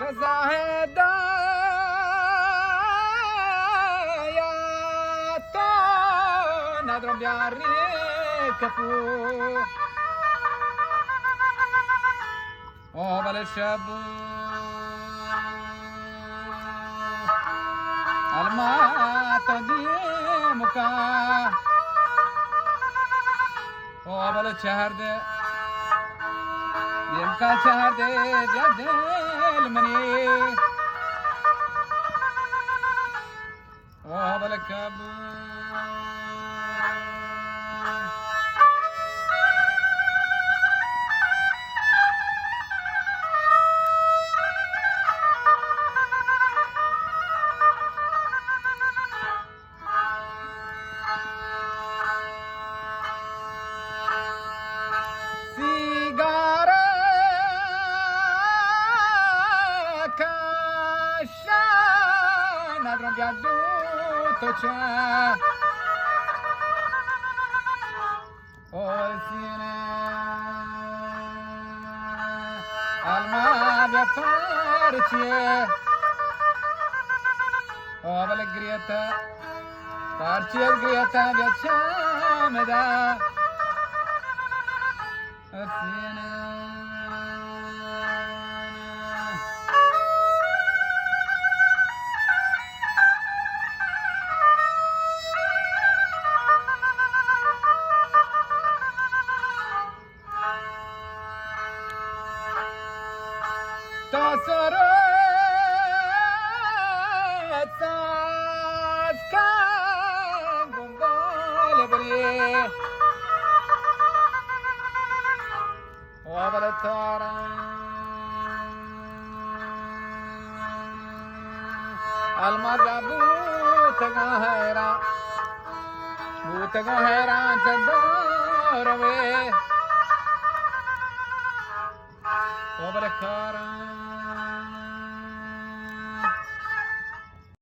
شزاهدا يا تو نضرب ياري كفو وبل الشاب الما تديمك وبل الشهر ده يمكا شهر ده بيدل مني وبل الكبو Parti grieta viacciameda Athena Tasoro Butega hairan chadorave Obalakaran